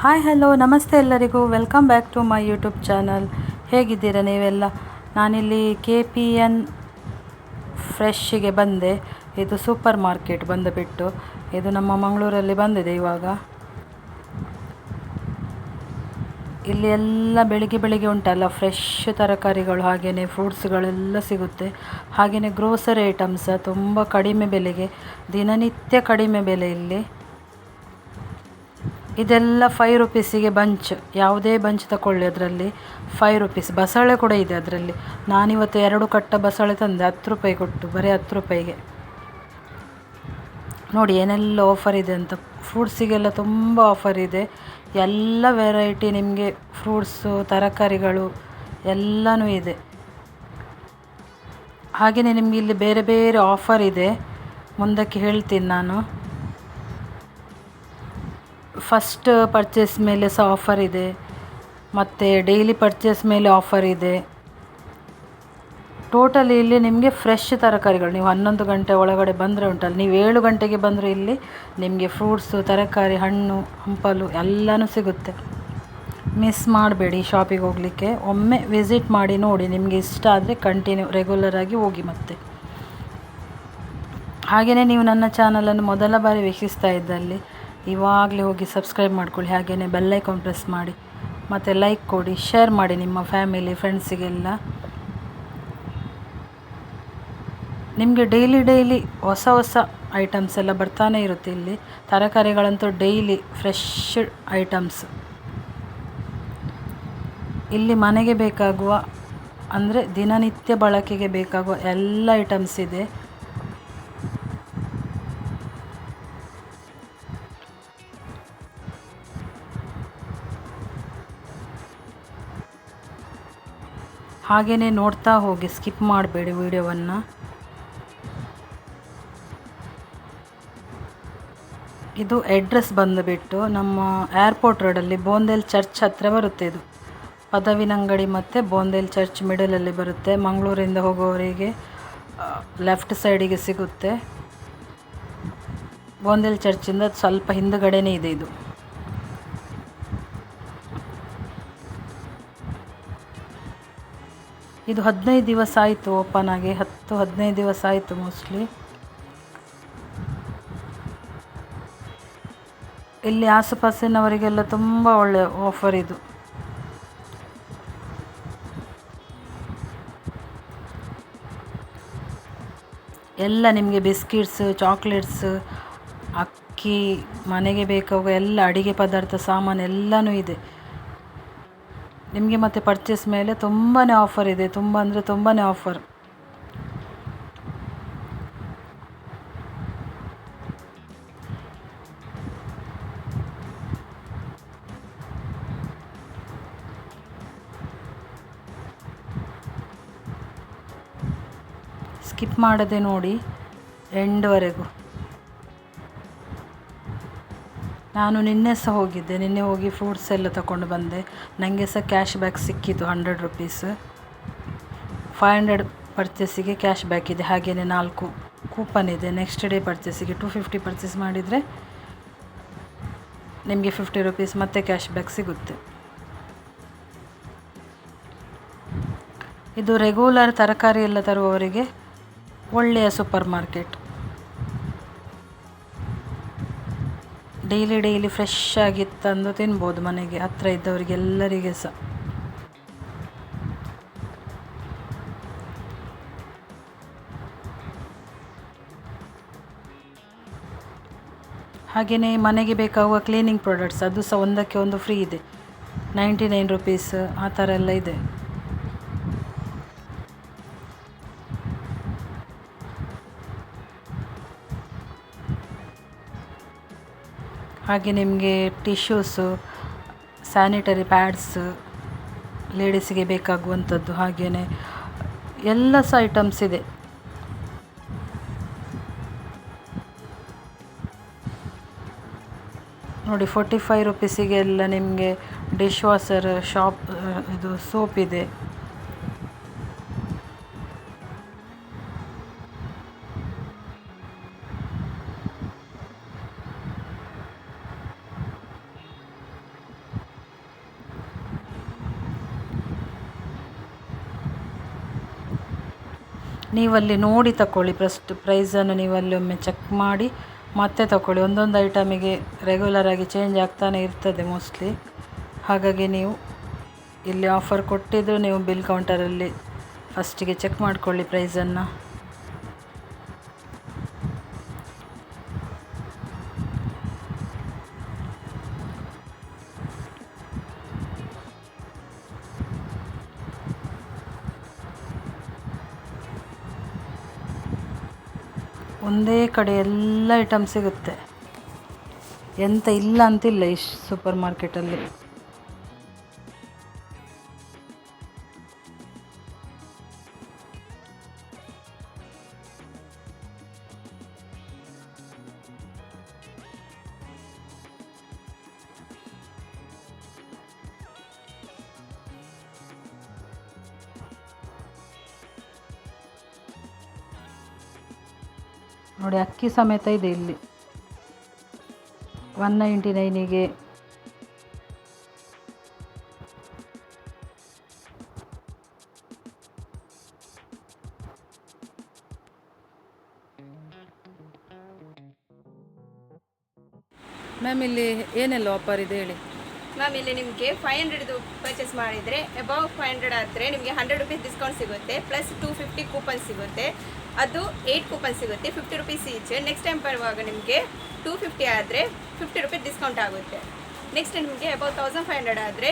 Hi hello ನಮಸ್ತೆ ಎಲ್ಲರಿಗೂ welcome back to my YouTube channel. ಹೇಗಿದ್ದೀರಾ ನೀವೆಲ್ಲ? ನಾನಿಲ್ಲಿ KPN ಫ್ರೆಶ್ಶಿಗೆ ಬಂದೆ. ಇದು ಸೂಪರ್ ಮಾರ್ಕೆಟ್ ಬಂದುಬಿಟ್ಟು ಇದು ನಮ್ಮ ಮಂಗಳೂರಲ್ಲಿ ಬಂದಿದೆ ಇವಾಗ. ಇಲ್ಲಿ ಎಲ್ಲ ಬೆಳಿಗ್ಗೆ ಉಂಟಲ್ಲ ಫ್ರೆಶ್ ತರಕಾರಿಗಳು ಹಾಗೆಯೇ ಫ್ರೂಟ್ಸ್ಗಳೆಲ್ಲ ಸಿಗುತ್ತೆ. ಹಾಗೆಯೇ ಗ್ರೋಸರಿ ಐಟಮ್ಸ್ ತುಂಬ ಕಡಿಮೆ ಬೆಲೆಗೆ, ದಿನನಿತ್ಯ ಕಡಿಮೆ ಬೆಲೆ ಇಲ್ಲಿ. ಇದೆಲ್ಲ 5 ರೂಪೀಸಿಗೆ ಬಂಚ್, ಯಾವುದೇ ಬಂಚ್ ತಗೊಳ್ಳಿ ಅದರಲ್ಲಿ 5 ರೂಪೀಸ್. ಬಸಳೆ ಕೂಡ ಇದೆ ಅದರಲ್ಲಿ. ನಾನಿವತ್ತು 2 ಕಟ್ಟ ಬಸಳೆ ತಂದೆ 10 ರೂಪಾಯಿ ಕೊಟ್ಟು, ಬರೀ 10 ರೂಪಾಯಿಗೆ. ನೋಡಿ ಏನೆಲ್ಲ ಆಫರ್ ಇದೆ ಅಂತ. ಫ್ರೂಟ್ಸಿಗೆಲ್ಲ ತುಂಬ ಆಫರ್ ಇದೆ. ಎಲ್ಲ ವೆರೈಟಿ ನಿಮಗೆ ಫ್ರೂಟ್ಸು ತರಕಾರಿಗಳು ಎಲ್ಲನೂ ಇದೆ. ಹಾಗೆಯೇ ನಿಮಗೆ ಇಲ್ಲಿ ಬೇರೆ ಬೇರೆ ಆಫರ್ ಇದೆ, ಮುಂದಕ್ಕೆ ಹೇಳ್ತೀನಿ ನಾನು. ಫಸ್ಟ್ ಪರ್ಚೇಸ್ ಮೇಲೆ ಸಹ ಆಫರ್ ಇದೆ, ಮತ್ತು ಡೈಲಿ ಪರ್ಚೇಸ್ ಮೇಲೆ ಆಫರ್ ಇದೆ. ಟೋಟಲಿ ಇಲ್ಲಿ ನಿಮಗೆ ಫ್ರೆಶ್ ತರಕಾರಿಗಳು, ನೀವು 11 ಗಂಟೆ ಒಳಗಡೆ ಬಂದರೆ ಉಂಟಲ್ಲ, ನೀವು 7 ಗಂಟೆಗೆ ಬಂದರೆ ಇಲ್ಲಿ ನಿಮಗೆ ಫ್ರೂಟ್ಸು ತರಕಾರಿ ಹಣ್ಣು ಹಂಪಲು ಎಲ್ಲನೂ ಸಿಗುತ್ತೆ. ಮಿಸ್ ಮಾಡಬೇಡಿ ಶಾಪಿಗೆ ಹೋಗಲಿಕ್ಕೆ. ಒಮ್ಮೆ ವಿಸಿಟ್ ಮಾಡಿ ನೋಡಿ, ನಿಮಗೆ ಇಷ್ಟ ಆದರೆ ಕಂಟಿನ್ಯೂ ರೆಗ್ಯುಲರಾಗಿ ಹೋಗಿ. ಮತ್ತೆ ಹಾಗೆಯೇ ನೀವು ನನ್ನ ಚಾನಲನ್ನು ಮೊದಲ ಬಾರಿ ವೀಕ್ಷಿಸ್ತಾ ಇದ್ದಲ್ಲಿ ಇವಾಗಲೇ ಹೋಗಿ ಸಬ್ಸ್ಕ್ರೈಬ್ ಮಾಡ್ಕೊಳ್ಳಿ. ಹಾಗೆಯೇ ಬೆಲ್ಲೈಕಾನ್ ಪ್ರೆಸ್ ಮಾಡಿ, ಮತ್ತು ಲೈಕ್ ಕೊಡಿ, ಶೇರ್ ಮಾಡಿ ನಿಮ್ಮ ಫ್ಯಾಮಿಲಿ ಫ್ರೆಂಡ್ಸಿಗೆಲ್ಲ. ನಿಮಗೆ ಡೈಲಿ ಹೊಸ ಐಟಮ್ಸ್ ಎಲ್ಲ ಬರ್ತಾನೆ ಇರುತ್ತೆ ಇಲ್ಲಿ. ತರಕಾರಿಗಳಂತೂ ಡೈಲಿ ಫ್ರೆಶ್ ಐಟಮ್ಸ್. ಇಲ್ಲಿ ಮನೆಗೆ ಬೇಕಾಗುವ ಅಂದರೆ ದಿನನಿತ್ಯ ಬಳಕೆಗೆ ಬೇಕಾಗುವ ಎಲ್ಲ ಐಟಮ್ಸ್ ಇದೆ. ಹಾಗೆಯೇ ನೋಡ್ತಾ ಹೋಗಿ, ಸ್ಕಿಪ್ ಮಾಡಬೇಡಿ ವಿಡಿಯೋವನ್ನು. ಇದು ಅಡ್ರೆಸ್ ಬಂದುಬಿಟ್ಟು ನಮ್ಮ ಏರ್ಪೋರ್ಟ್ ರೋಡಲ್ಲಿ ಬೋಂದೇಲ್ ಚರ್ಚ್ ಹತ್ತಿರ ಬರುತ್ತೆ. ಇದು ಪದವಿನಂಗಡಿ ಮತ್ತು ಬೋಂದೇಲ್ ಚರ್ಚ್ ಮಿಡಲಲ್ಲಿ ಬರುತ್ತೆ. ಮಂಗಳೂರಿಂದ ಹೋಗೋವರಿಗೆ ಲೆಫ್ಟ್ ಸೈಡಿಗೆ ಸಿಗುತ್ತೆ. ಬೋಂದೇಲ್ ಚರ್ಚಿಂದ ಸ್ವಲ್ಪ ಹಿಂದುಗಡೆನೇ ಇದೆ ಇದು. ಇದು 15 ದಿವಸ ಆಯಿತು ಓಪನ್ ಆಗಿ, 10-15 ದಿವಸ ಆಯಿತು ಮೋಸ್ಟ್ಲಿ. ಇಲ್ಲಿ ಆಸುಪಾಸಿನವರಿಗೆಲ್ಲ ತುಂಬ ಒಳ್ಳೆಯ ಆಫರ್ ಇದು. ಎಲ್ಲ ನಿಮಗೆ ಬಿಸ್ಕಿಟ್ಸ್, ಚಾಕ್ಲೇಟ್ಸ್, ಅಕ್ಕಿ, ಮನೆಗೆ ಬೇಕಾಗುವ ಎಲ್ಲ ಅಡಿಗೆ ಪದಾರ್ಥ ಸಾಮಾನು ಎಲ್ಲನೂ ಇದೆ ನಿಮಗೆ. ಮತ್ತು ಪರ್ಚೇಸ್ ಮೇಲೆ ತುಂಬಾ ಆಫರ್ ಇದೆ, ತುಂಬ ಅಂದರೆ ತುಂಬಾ ಆಫರ್. ಸ್ಕಿಪ್ ಮಾಡದೆ ನೋಡಿ ಎಂಡ್ವರೆಗೂ. ನಾನು ನಿನ್ನೆ ಸಹ ಹೋಗಿದ್ದೆ. ನಿನ್ನೆ ಹೋಗಿ ಫ್ರೂಟ್ಸ್ ಎಲ್ಲ ತಗೊಂಡು ಬಂದೆ. ನನಗೆ ಸಹ ಕ್ಯಾಶ್ ಬ್ಯಾಕ್ ಸಿಕ್ಕಿತು 100 ರೂಪೀಸ್. 500 ಪರ್ಚೇಸಿಗೆ ಕ್ಯಾಶ್ ಬ್ಯಾಕ್ ಇದೆ. ಹಾಗೆಯೇ 4 ಕೂಪನ್ ಇದೆ. ನೆಕ್ಸ್ಟ್ ಡೇ ಪರ್ಚೇಸಿಗೆ 250 ಪರ್ಚೇಸ್ ಮಾಡಿದರೆ ನಿಮಗೆ 50 ರೂಪೀಸ್ ಮತ್ತೆ ಕ್ಯಾಶ್ ಬ್ಯಾಕ್ ಸಿಗುತ್ತೆ. ಇದು ರೆಗ್ಯುಲರ್ ತರಕಾರಿ ಎಲ್ಲ ತರುವವರಿಗೆ ಒಳ್ಳೆಯ ಸೂಪರ್ ಮಾರ್ಕೆಟ್. ಡೈಲಿ ಫ್ರೆಶ್ ಆಗಿ ತಂದು ತಿನ್ಬೋದು ಮನೆಗೆ ಹತ್ತಿರ ಇದ್ದವರಿಗೆ ಎಲ್ಲರಿಗೆ ಸಹ. ಹಾಗೆಯೇ ಮನೆಗೆ ಬೇಕಾಗುವ ಕ್ಲೀನಿಂಗ್ ಪ್ರಾಡಕ್ಟ್ಸ್ ಅದು ಸಹ ಒಂದಕ್ಕೆ ಒಂದು ಫ್ರೀ ಇದೆ. 99 ರೂಪೀಸ್ ಆ ಥರ ಎಲ್ಲ ಇದೆ. ಹಾಗೆ ನಿಮಗೆ ಟಿಶ್ಯೂಸು, ಸ್ಯಾನಿಟರಿ ಪ್ಯಾಡ್ಸ್, ಲೇಡೀಸಿಗೆ ಬೇಕಾಗುವಂಥದ್ದು, ಹಾಗೆಯೇ ಎಲ್ಲ ಸಹ ಐಟಮ್ಸ್ ಇದೆ. ನೋಡಿ 45 ರೂಪೀಸಿಗೆ ಎಲ್ಲ ನಿಮಗೆ ಡಿಶ್ ವಾಷರ್, ಇದು ಸೋಪ್ ಇದೆ. ನೀವಲ್ಲಿ ನೋಡಿ ತಗೊಳ್ಳಿ. ಫಸ್ಟ್ ಪ್ರೈಸನ್ನು ನೀವಲ್ಲಿ ಒಮ್ಮೆ ಚೆಕ್ ಮಾಡಿ ಮತ್ತೆ ತಗೊಳ್ಳಿ. ಒಂದೊಂದು ಐಟಮಿಗೆ ರೆಗ್ಯುಲರಾಗಿ ಚೇಂಜ್ ಆಗ್ತಾನೆ ಇರ್ತದೆ ಮೋಸ್ಟ್ಲಿ. ಹಾಗಾಗಿ ನೀವು ಇಲ್ಲಿ ಆಫರ್ ಕೊಟ್ಟಿದ್ದು ನೀವು ಬಿಲ್ ಕೌಂಟರಲ್ಲಿ ಫಸ್ಟಿಗೆ ಚೆಕ್ ಮಾಡಿಕೊಳ್ಳಿ ಪ್ರೈಸನ್ನು. ಒಂದೇ ಕಡೆ ಎಲ್ಲ ಐಟಮ್ ಸಿಗುತ್ತೆ, ಎಂತ ಇಲ್ಲ ಅಂತಿಲ್ಲ ಈ ಸೂಪರ್ ಮಾರ್ಕೆಟಲ್ಲಿ. ನೋಡಿ ಅಕ್ಕಿ ಸಮೇತ ಇದೆ ಇಲ್ಲಿ 199ಗೆ. ಮ್ಯಾಮ್ ಇಲ್ಲಿ ಏನೆಲ್ಲ ಆಫರ್ ಇದೆ ಹೇಳಿ. ಮ್ಯಾಮ್ ಇಲ್ಲಿ ನಿಮಗೆ 500 ಪರ್ಚೇಸ್ ಮಾಡಿದರೆ ಅಬೌವ್ 500 ಆದರೆ ನಿಮಗೆ 100 ರುಪೀಸ್ ಡಿಸ್ಕೌಂಟ್ ಸಿಗುತ್ತೆ, ಪ್ಲಸ್ 250 ಕೂಪನ್ ಸಿಗುತ್ತೆ. ಅದು 8 ಕೂಪನ್ ಸಿಗುತ್ತೆ, 50 ರುಪೀಸ್ ಈಚ್. ನೆಕ್ಸ್ಟ್ ಟೈಮ್ ಬರುವಾಗ ನಿಮಗೆ 250 ಆದರೆ 50 ರುಪೀಸ್ ಡಿಸ್ಕೌಂಟ್ ಆಗುತ್ತೆ. ನೆಕ್ಸ್ಟ್ ನಿಮಗೆ ಅಬೌವ್ 1500 ಆದರೆ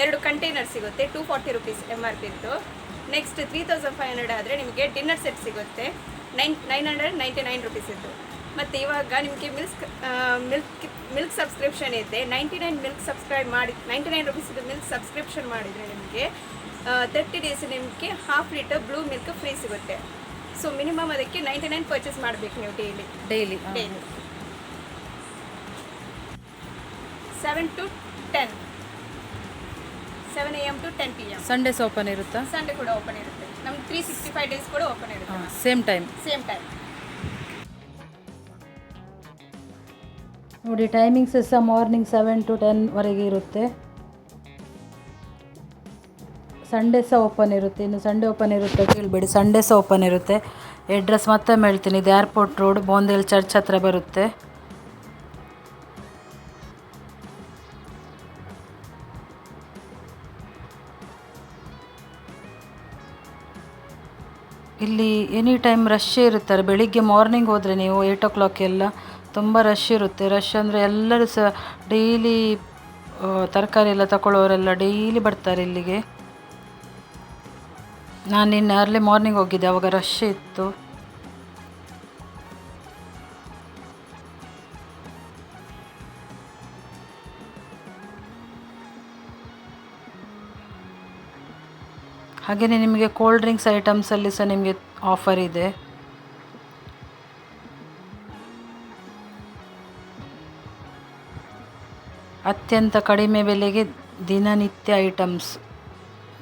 2 ಕಂಟೈನರ್ ಸಿಗುತ್ತೆ, 240 ರುಪೀಸ್ MRP ಇತ್ತು. ನೆಕ್ಸ್ಟ್ 3500 ಆದರೆ ನಿಮಗೆ ಡಿನ್ನರ್ ಸೆಟ್ ಸಿಗುತ್ತೆ, 999 ರುಪೀಸ್ ಇತ್ತು. ಮತ್ತು ಇವಾಗ ನಿಮಗೆ ಮಿಲ್ಕ್ ಸಬ್ಸ್ಕ್ರಿಪ್ಷನ್ ಇದೆ, 99 ಮಿಲ್ಕ್ ಸಬ್ಸ್ಕ್ರೈಬ್ ಮಾಡಿ 99 ರುಪೀಸಿದು ಮಿಲ್ಕ್ ಸಬ್ಸ್ಕ್ರಿಪ್ಷನ್ ಮಾಡಿದರೆ ನಿಮಗೆ 30 ಡೇಸ್ ನಿಮಗೆ half litre blue milk free ಸಿಗುತ್ತೆ. ಸೊ ಮಿನಿಮಮ್ ಅದಕ್ಕೆ 99 ಪರ್ಚೇಸ್ ಮಾಡಬೇಕು ನೀವು daily 7 to 10, 7 AM to 10 PM. Sundays open ಇರುತ್ತಾ? ಸಂಡೇ ಕೂಡ ಓಪನ್ ಇರುತ್ತೆ, ನಮ್ಗೆ 365 ಡೇಸ್ ಕೂಡ ಓಪನ್ ಇರುತ್ತೆ. ಸೇಮ್ ಟೈಮ್ ನೋಡಿ. ಟೈಮಿಂಗ್ಸ್ ಸಹ ಮಾರ್ನಿಂಗ್ 7 to 10 ವರೆಗೆ ಇರುತ್ತೆ. ಸಂಡೇ ಸಹ ಓಪನ್ ಇರುತ್ತೆ. ಇನ್ನು ಸಂಡೇ ಓಪನ್ ಇರುತ್ತೆ ಕೇಳಬೇಡಿ, ಸಂಡೇ ಸಹ ಓಪನ್ ಇರುತ್ತೆ. ಅಡ್ರೆಸ್ ಮತ್ತೆ ಹೇಳ್ತೀನಿ, ಇದು ಏರ್ಪೋರ್ಟ್ ರೋಡ್, ಬೋಂದೇಲ್ ಚರ್ಚ್ ಹತ್ರ ಬರುತ್ತೆ. ಇಲ್ಲಿ ಎನಿ ಟೈಮ್ ರಶ್ ಇರುತ್ತಾರೆ. ಬೆಳಿಗ್ಗೆ ಮಾರ್ನಿಂಗ್ ಹೋದರೆ ನೀವು 8 o'clock ಎಲ್ಲ ತುಂಬ ರಶ್ ಇರುತ್ತೆ. ರಶ್ ಅಂದರೆ ಎಲ್ಲರೂ ಸಹ ಡೈಲಿ ತರಕಾರಿ ಎಲ್ಲ ತಗೊಳ್ಳೋರೆಲ್ಲ ಡೈಲಿ ಬರ್ತಾರೆ ಇಲ್ಲಿಗೆ. ನಾನು ನಿನ್ನೆ ಅರ್ಲಿ ಮಾರ್ನಿಂಗ್ ಹೋಗಿದ್ದೆ, ಆವಾಗ ರಶ್ ಇತ್ತು. ಹಾಗೆಯೇ ನಿಮಗೆ ಕೋಲ್ಡ್ ಡ್ರಿಂಕ್ಸ್ ಐಟಮ್ಸಲ್ಲಿ ಸಹ ನಿಮಗೆ ಆಫರ್ ಇದೆ. ಅತ್ಯಂತ ಕಡಿಮೆ ಬೆಲೆಗೆ ದಿನನಿತ್ಯ ಐಟಮ್ಸ್,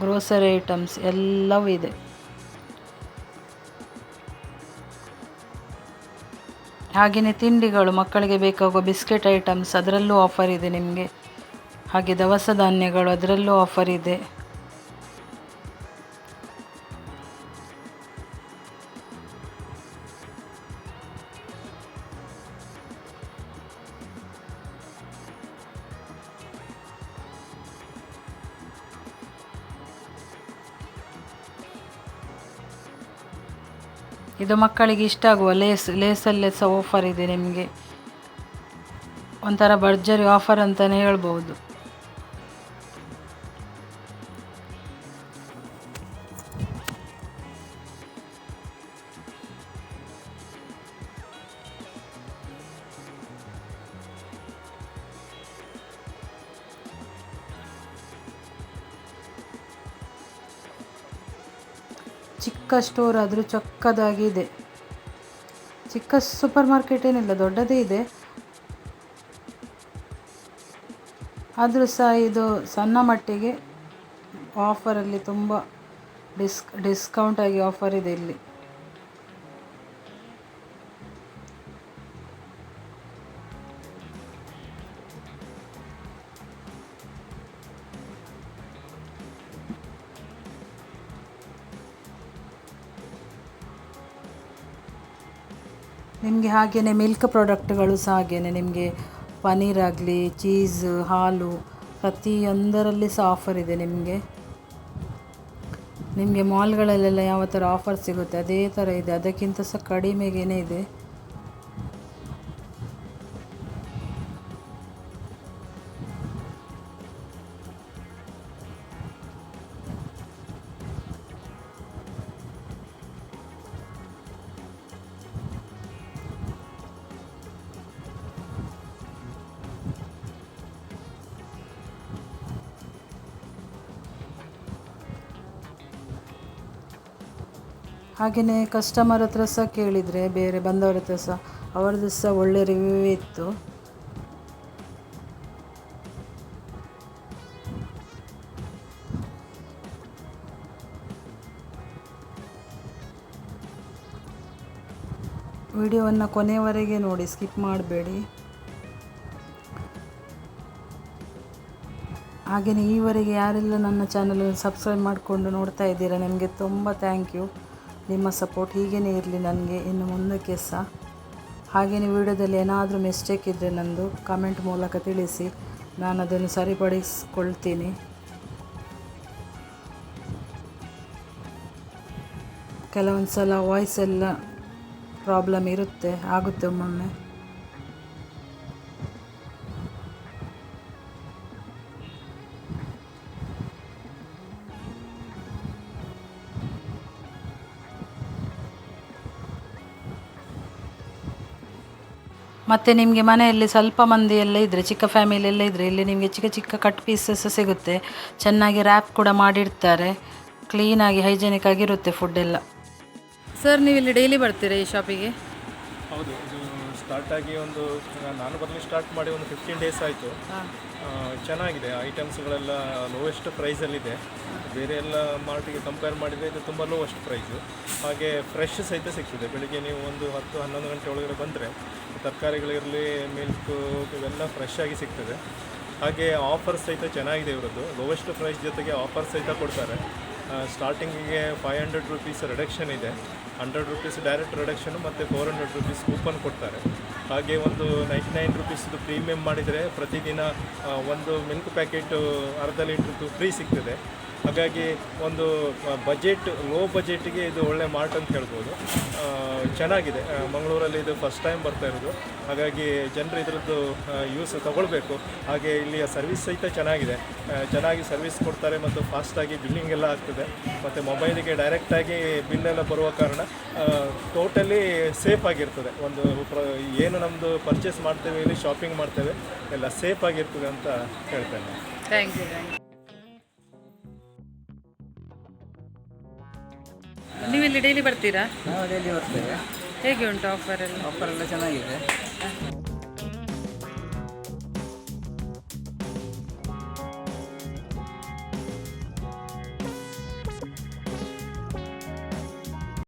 ಗ್ರೋಸರಿ ಐಟಮ್ಸ್ ಎಲ್ಲವೂ ಇದೆ. ಹಾಗೆಯೇ ತಿಂಡಿಗಳು, ಮಕ್ಕಳಿಗೆ ಬೇಕಾಗುವ ಬಿಸ್ಕೆಟ್ ಐಟಮ್ಸ್ ಅದರಲ್ಲೂ ಆಫರ್ ಇದೆ ನಿಮಗೆ. ಹಾಗೆ ದವಸ ಧಾನ್ಯಗಳು ಅದರಲ್ಲೂ ಆಫರ್ ಇದೆ. ಇದು ಮಕ್ಕಳಿಗೆ ಇಷ್ಟ ಆಗುವ ಲೇಸಲ್ಲೇ ಸಹ ಆಫರ್ ಇದೆ ನಿಮಗೆ. ಒಂಥರ ಭರ್ಜರಿ ಆಫರ್ ಅಂತಲೇ ಹೇಳ್ಬೋದು. ಚಿಕ್ಕ ಸ್ಟೋರ್ ಆದರೂ ಚೊಕ್ಕದಾಗಿದೆ. ಚಿಕ್ಕ ಸೂಪರ್ ಮಾರ್ಕೆಟ್ ಏನಿಲ್ಲ, ದೊಡ್ಡದೇ ಇದೆ. ಆದರೂ ಸಹ ಇದು ಸಣ್ಣ ಮಟ್ಟಿಗೆ ಆಫರಲ್ಲಿ ತುಂಬ ಡಿಸ್ಕೌಂಟ್ ಆಗಿ ಆಫರ್ ಇದೆ ಇಲ್ಲಿ. ನಿಮಗೆ ಹಾಗೆಯೇ ಮಿಲ್ಕ್ ಪ್ರಾಡಕ್ಟ್ಗಳು ಸಹ ಹಾಗೆಯೇ ನಿಮಗೆ ಪನ್ನೀರ್ ಆಗಲಿ ಚೀಸ್ ಹಾಲು ಪ್ರತಿಯೊಂದರಲ್ಲಿ ಸಹ ಆಫರ್ ಇದೆ ನಿಮಗೆ ಮಾಲ್ಗಳಲ್ಲೆಲ್ಲ ಯಾವ ಥರ ಆಫರ್ ಸಿಗುತ್ತೆ ಅದೇ ಥರ ಇದೆ, ಅದಕ್ಕಿಂತ ಸಹ ಕಡಿಮೆಗೇ ಇದೆ. ಹಾಗೆಯೇ ಕಸ್ಟಮರ್ ಹತ್ರ ಸಹ ಕೇಳಿದರೆ ಬೇರೆ ಬಂದವರ ಹತ್ರ ಸಹ ಅವರದ್ದು ಸಹ ಒಳ್ಳೆ ರಿವ್ಯೂ ಇತ್ತು. ವಿಡಿಯೋವನ್ನು ಕೊನೆಯವರೆಗೆ ನೋಡಿ, ಸ್ಕಿಪ್ ಮಾಡಬೇಡಿ. ಹಾಗೆಯೇ ಈವರೆಗೆ ಯಾರೆಲ್ಲ ನನ್ನ ಚಾನಲನ್ನು ಸಬ್ಸ್ಕ್ರೈಬ್ ಮಾಡಿಕೊಂಡು ನೋಡ್ತಾ ಇದ್ದೀರಾ ನಿಮಗೆ ತುಂಬ ಥ್ಯಾಂಕ್ ಯು. ನಿಮ್ಮ ಸಪೋರ್ಟ್ ಹೀಗೇ ಇರಲಿ ನನಗೆ ಇನ್ನು ಮುಂದಕ್ಕೆ ಸಹ. ಹಾಗೆಯೇ ವಿಡಿಯೋದಲ್ಲಿ ಏನಾದರೂ ಮಿಸ್ಟೇಕ್ ಇದ್ದರೆ ನಂದು ಕಮೆಂಟ್ ಮೂಲಕ ತಿಳಿಸಿ, ನಾನು ಅದನ್ನು ಸರಿಪಡಿಸ್ಕೊಳ್ತೀನಿ. ಕೆಲವೊಂದು ಸಲ ವಾಯ್ಸ್ ಎಲ್ಲ ಪ್ರಾಬ್ಲಮ್ ಆಗುತ್ತೆ ಒಮ್ಮೊಮ್ಮೆ. ಮತ್ತು ನಿಮಗೆ ಮನೆಯಲ್ಲಿ ಸ್ವಲ್ಪ ಮಂದಿ ಎಲ್ಲ ಇದ್ದರೆ, ಚಿಕ್ಕ ಫ್ಯಾಮಿಲಿ ಎಲ್ಲ ಇದ್ದರೆ ಇಲ್ಲಿ ನಿಮಗೆ ಚಿಕ್ಕ ಚಿಕ್ಕ ಕಟ್ ಪೀಸಸ್ ಸಿಗುತ್ತೆ. ಚೆನ್ನಾಗಿ ರ್ಯಾಪ್ ಕೂಡ ಮಾಡಿರ್ತಾರೆ, ಕ್ಲೀನಾಗಿ ಹೈಜೆನಿಕ್ ಆಗಿರುತ್ತೆ ಫುಡ್ ಎಲ್ಲ. ಸರ್ ನೀವು ಇಲ್ಲಿ ಡೈಲಿ ಬರ್ತೀರಾ ಈ ಶಾಪಿಗೆ? ಹೌದು, ಇದು ಸ್ಟಾರ್ಟಾಗಿ ನಾನು ಬರಲಿ ಸ್ಟಾರ್ಟ್ ಮಾಡಿ 15 ಡೇಸ್ ಆಯಿತು. ಚೆನ್ನಾಗಿದೆ, ಐಟಮ್ಸ್ಗಳೆಲ್ಲ ಲೋವೆಸ್ಟ್ ಪ್ರೈಸಲ್ಲಿದೆ. ಬೇರೆ ಎಲ್ಲ ಮಾರ್ಟಿಗೆ ಕಂಪೇರ್ ಮಾಡಿದರೆ ಇದು ತುಂಬ ಲೋವೆಸ್ಟ್ ಪ್ರೈಸು. ಹಾಗೆ ಫ್ರೆಶ್ ಸಹಿತ ಸಿಗ್ತದೆ. ಬೆಳಿಗ್ಗೆ ನೀವು 10-11 ಗಂಟೆ ಒಳಗಡೆ ಬಂದರೆ ತರಕಾರಿಗಳಿರಲಿ ಮಿಲ್ಕು ಇವೆಲ್ಲ ಫ್ರೆಶ್ ಆಗಿ ಸಿಗ್ತದೆ. ಹಾಗೆ ಆಫರ್ಸ್ ಸಹಿತ ಚೆನ್ನಾಗಿದೆ ಇವರದ್ದು. ಲೋವೆಸ್ಟ್ ಪ್ರೈಸ್ ಜೊತೆಗೆ ಆಫರ್ಸ್ ಸಹಿತ ಕೊಡ್ತಾರೆ. ಸ್ಟಾರ್ಟಿಂಗಿಗೆ 500 ರೂಪೀಸ್ ರಿಡಕ್ಷನ್ ಇದೆ, 100 ರೂಪೀಸ್ ಡೈರೆಕ್ಟ್ ರಿಡಕ್ಷನು ಮತ್ತು 400 ರೂಪೀಸ್ ಕೂಪನ್ ಕೊಡ್ತಾರೆ. ಹಾಗೆ 99 ರೂಪೀಸ್ದು ಪ್ರೀಮಿಯಮ್ ಮಾಡಿದರೆ ಪ್ರತಿದಿನ ಒಂದು ಮಿಲ್ಕ್ ಪ್ಯಾಕೆಟು ಅರ್ಧ ಲೀಟ್ರದ್ದು ಫ್ರೀ ಸಿಗ್ತದೆ. ಹಾಗಾಗಿ ಲೋ ಬಜೆಟ್ಗೆ ಇದು ಒಳ್ಳೆ ಮಾರ್ಟ್ ಅಂತ ಹೇಳ್ಬೋದು. ಚೆನ್ನಾಗಿದೆ. ಮಂಗಳೂರಲ್ಲಿ ಇದು ಫಸ್ಟ್ ಟೈಮ್ ಬರ್ತಾ ಇರೋದು. ಹಾಗಾಗಿ ಜನರು ಇದರದ್ದು ಯೂಸ್ ತಗೊಳ್ಬೇಕು. ಹಾಗೆ ಇಲ್ಲಿಯ ಸರ್ವಿಸ್ ಸಹಿತ ಚೆನ್ನಾಗಿದೆ, ಚೆನ್ನಾಗಿ ಸರ್ವಿಸ್ ಕೊಡ್ತಾರೆ ಮತ್ತು ಫಾಸ್ಟಾಗಿ ಬಿಲ್ಲಿಂಗ್ ಎಲ್ಲ ಆಗ್ತದೆ. ಮತ್ತು ಮೊಬೈಲಿಗೆ ಡೈರೆಕ್ಟಾಗಿ ಬಿಲ್ಲೆಲ್ಲ ಬರುವ ಕಾರಣ ಟೋಟಲಿ ಸೇಫ್ ಆಗಿರ್ತದೆ. ಏನು ನಮ್ಮದು ಪರ್ಚೇಸ್ ಮಾಡ್ತೇವೆ, ಇಲ್ಲಿ ಶಾಪಿಂಗ್ ಮಾಡ್ತೇವೆ, ಎಲ್ಲ ಸೇಫ್ ಆಗಿರ್ತದೆ ಅಂತ ಹೇಳ್ತೇನೆ. Thank you. ನೀವು ಇಲ್ಲಿ ಡೈಲಿ ಬರ್ತೀರಾ? ನಾವು ಡೈಲಿ ಬರ್ತೇವೆ. ಹೇಗೆ ಉಂಟು ಆಫರ್ ಎಲ್ಲ? ಆಫರ್ ಎಲ್ಲ ಚೆನ್ನಾಗಿದೆ.